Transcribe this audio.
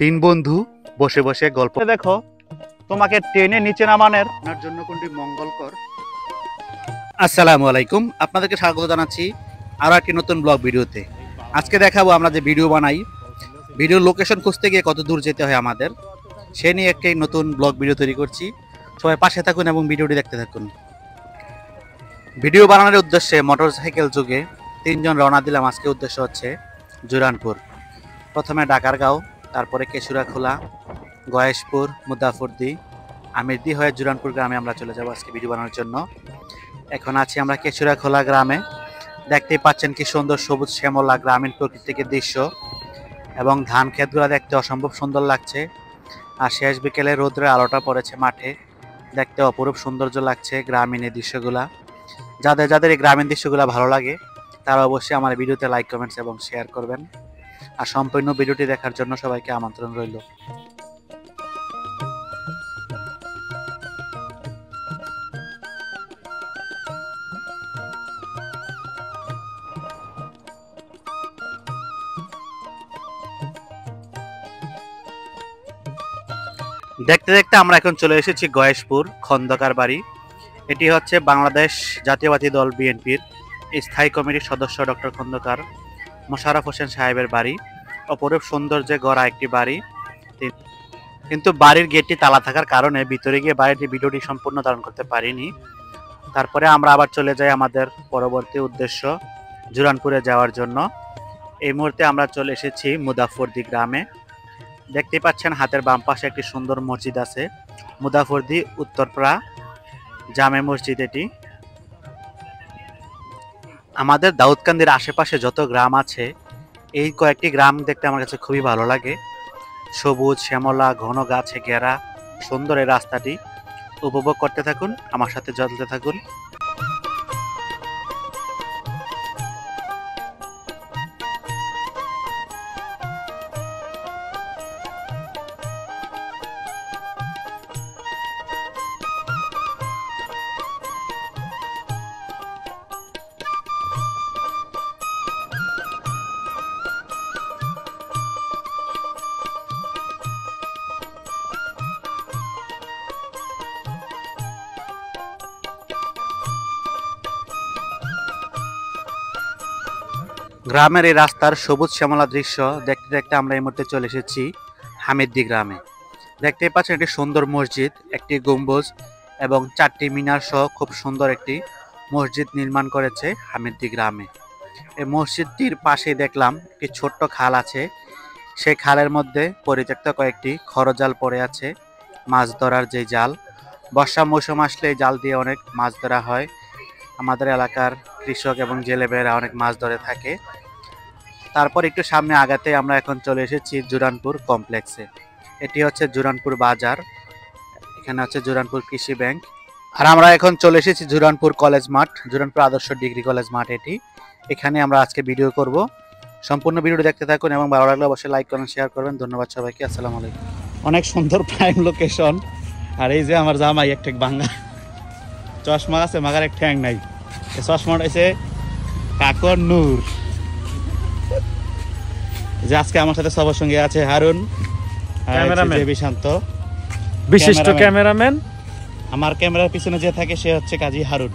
তিন বন্ধু বসে বসে গল্প। দেখো তোমাকে টেনে নিচে নামানোর আপনার জন্য কোনটি মঙ্গলকর। আসসালামু আলাইকুম, আপনাদেরকে স্বাগত জানাচ্ছি আরো একটি নতুন ব্লগ ভিডিওতে। আজকে দেখাবো আমরা যে ভিডিও বানাই, ভিডিও লোকেশন খুঁজতে গিয়ে কত দূর যেতে হয় আমাদের, সে নিয়ে একটি নতুন ব্লগ ভিডিও তৈরি করছি। সবাই পাশে থাকুন এবং ভিডিওটি দেখতে থাকুন। ভিডিও বানানোর উদ্দেশ্যে মোটরসাইকেল যুগে তিনজন রওনা দিলাম। আজকে উদ্দেশ্য হচ্ছে জুরানপুর। প্রথমে ডাকারগাঁও, তারপরে কেশুরাখোলা, গয়েশপুর, মুদাফরদি, আমিরদি হয়ে জুরানপুর গ্রামে আমরা চলে যাব আজকে ভিডিও বানানোর জন্য। এখন আছি আমরা কেশুরাখোলা গ্রামে। দেখতেই পাচ্ছেন কি সুন্দর সবুজ শ্যামলা গ্রামীণ প্রাকৃতিকের দৃশ্য এবং ধান ক্ষেতগুলো দেখতে অসম্ভব সুন্দর লাগছে। আর শেষ বিকেলে রোদ্রের আলোটা পড়েছে মাঠে, দেখতে অপরূপ সৌন্দর্য লাগছে গ্রামীণ এই দৃশ্যগুলা। যাদের যাদের এই গ্রামীণ দৃশ্যগুলো ভালো লাগে তারা অবশ্যই আমার ভিডিওতে লাইক, কমেন্টস এবং শেয়ার করবেন। আর সম্পূর্ণ ভিডিওটি দেখার জন্য সবাইকে আমন্ত্রণ রইল। দেখতে দেখতে আমরা এখন চলে এসেছি গয়েশপুর খন্দকার বাড়ি। এটি হচ্ছে বাংলাদেশ জাতীয়বাদী দল বিএনপির স্থায়ী কমিটির সদস্য ডক্টর খন্দকার মোশাররফ হোসেন সাহেবের বাড়ি। অপরূপ সৌন্দর্যে গড়া একটি বাড়ি, কিন্তু বাড়ির গেটটি তালা থাকার কারণে ভিতরে গিয়ে বাড়িটি ভিডিওটি সম্পূর্ণ ধারণ করতে পারিনি। তারপরে আমরা আবার চলে যাই আমাদের পরবর্তী উদ্দেশ্য জুরানপুরে যাওয়ার জন্য। এই মুহূর্তে আমরা চলে এসেছি মুদাফরদি গ্রামে। দেখতেই পাচ্ছেন হাতের বাম পাশে একটি সুন্দর মসজিদ আছে, মুদাফরদি উত্তরপাড়া জামে মসজিদ। এটি আমাদের দাউদকান্দির আশেপাশে যত গ্রাম আছে এই কয়েকটি গ্রাম দেখতে আমার কাছে খুবই ভালো লাগে। সবুজ শ্যামলা ঘন গাছে ঘেরা সুন্দর এই রাস্তাটি উপভোগ করতে থাকুন, আমার সাথে চলতে থাকুন। গ্রামের এই রাস্তার সবুজ শ্যামলা দৃশ্য দেখতে দেখতে আমরা এই মুহূর্তে চলে এসেছি হামিদদি গ্রামে। দেখতেই পাচ্ছেন একটি সুন্দর মসজিদ, একটি গম্বুজ এবং 4টি মিনার সহ খুব সুন্দর একটি মসজিদ নির্মাণ করেছে হামিদদি গ্রামে। এই মসজিদটির পাশে দেখলাম একটি ছোট্ট খাল আছে, সেই খালের মধ্যে পরিত্যক্ত কয়েকটি খড়জাল পড়ে আছে, মাছ ধরার যে জাল। বর্ষা মৌসুম আসলে এই জাল দিয়ে অনেক মাছ ধরা হয়। আমাদের এলাকার কৃষক এবং জেলেবেরা অনেক মাছ ধরে থাকে। তারপর একটু সামনে আগাতে আমরা এখন চলে এসেছি জুরানপুর কমপ্লেক্সে। এটি হচ্ছে জুরানপুর বাজার, এখানে হচ্ছে জুরানপুর কৃষি ব্যাংক। আর আমরা এখন চলে এসেছি জুরানপুর কলেজ মাঠ, জুরানপুর আদর্শ ডিগ্রি কলেজ মাঠ এটি। এখানে আমরা আজকে ভিডিও করব। সম্পূর্ণ ভিডিওটি দেখতে থাকুন এবং ভালো লাগলে অবশ্যই লাইক করুন, শেয়ার করবেন। ধন্যবাদ সবাইকে, আসসালামু আলাইকুম। অনেক সুন্দর প্রাইম লোকেশন। আর এই যে আমার জামাই এক ঠেক ভাঙ্গা চশমা আছে, মাগার এক ঠ্যাং নাই। এই চশমাটা আছে কাকর নূর। যে আজকে আমার সাথে সবার সঙ্গে আছে হারুন, শান্ত, বিশিষ্ট ক্যামেরাম্যান। আমার ক্যামেরার পিছনে যে থাকে সে হচ্ছে কাজী হারুন।